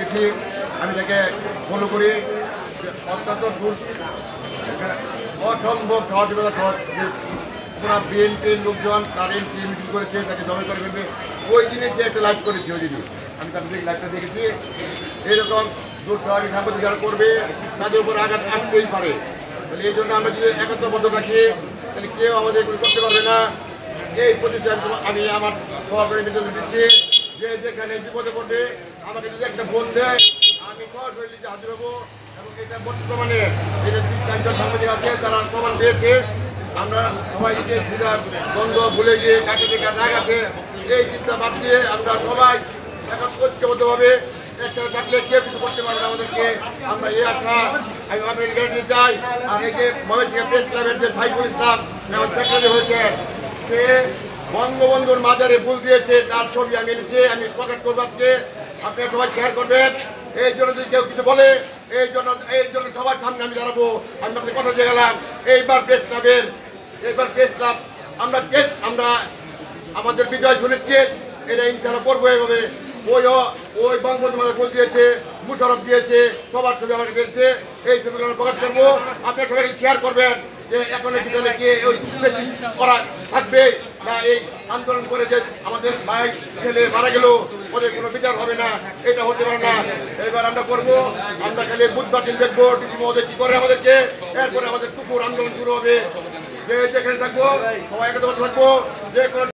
দেখি, আমি তাকে ফলো করি। অত্যন্ত অসম্ভব সহযোগিতা যে পুরা বিএনপির লোকজন তার এমপি মিটিং করেছে, তাকে জমা করে ফেলবে। ওই দিনে সে একটা লাইভ করেছে, ওই দিনই আমি তার থেকে লাইভটা দেখেছি। এরকম দুঃসাহসী সাংবাদিক যারা করবে তাদের উপর আঘাত আসতেই পারে। তাহলে এই জন্য আমরা যদি একত্রবদ্ধ থাকি তাহলে কেউ আমাদের এগুলো করতে পারবে না। এই প্রতিষ্ঠান আমি আমার সহকারী নির্দেশন দিচ্ছি যে যেখানে বিপদে পড়বে আমাকে যদি একটা ফোন দেয় আমি সরাসরি হাজির হবো। এবং এটা বর্তমানে এটা 3-4জন সাংবাদিক আছে তারা প্রমাণ পেয়েছে। আমরা সবাই যে দ্বন্দ্ব ভুলে গিয়ে কাছে থেকে রাগ আছে, এই চিন্তা বাদ দিয়ে আমরা সবাই ঐক্যবদ্ধভাবে একসাথে থাকলে কেউ কিছু করতে পারবে না আমাদেরকে। আমরা এই আশা আমি আপনাদের গ্যারান্টি চাই। আর এই যে ময়মনসিংহ প্রেস ক্লাবের যে সাইফুল ইসলাম এখন সেক্রেটারি হয়েছে, সে বঙ্গবন্ধুর মাজারে ফুল দিয়েছে, তার ছবি আমি এনেছি, আমি প্রকাশ করবো আজকে। আপনারা সবাই শেয়ার করবেন। এই জন্য যদি কেউ কিছু বলে এই জন্য সবার সামনে আমি দাঁড়াবো। আমি আপনাদের কথা দিয়ে গেলাম, এইবার প্রেস ক্লাব আমরা আমাদের বিজয় সুনিশ্চিত, এটা ইনশাল্লাহ করবো। এইভাবে ওই বঙ্গবন্ধু মাজার ফুল দিয়েছে, মুশারফ দিয়েছে, সবার ছবি আমাকে দিয়েছে, এই ছবিগুলো আমরা প্রকাশ করবো। আপনারা সবাই শেয়ার করবেন যে এখন বিদ্যালয়ে গিয়ে ওই করা থাকবে না। এই আন্দোলন করে যে আমাদের ভাই ছেলে মারা গেল, ওদের কোনো বিচার হবে না, এটা হতে পারে না। এবার আমরা করবো, আমরা খালি বুধবার দিন দেখবো ডিসি মহোদয় কি করে আমাদেরকে। এরপরে আমাদের টুকুর আন্দোলন শুরু হবে। যে যেখানে থাকবো সবাই একত্র থাকবো, যে কোনো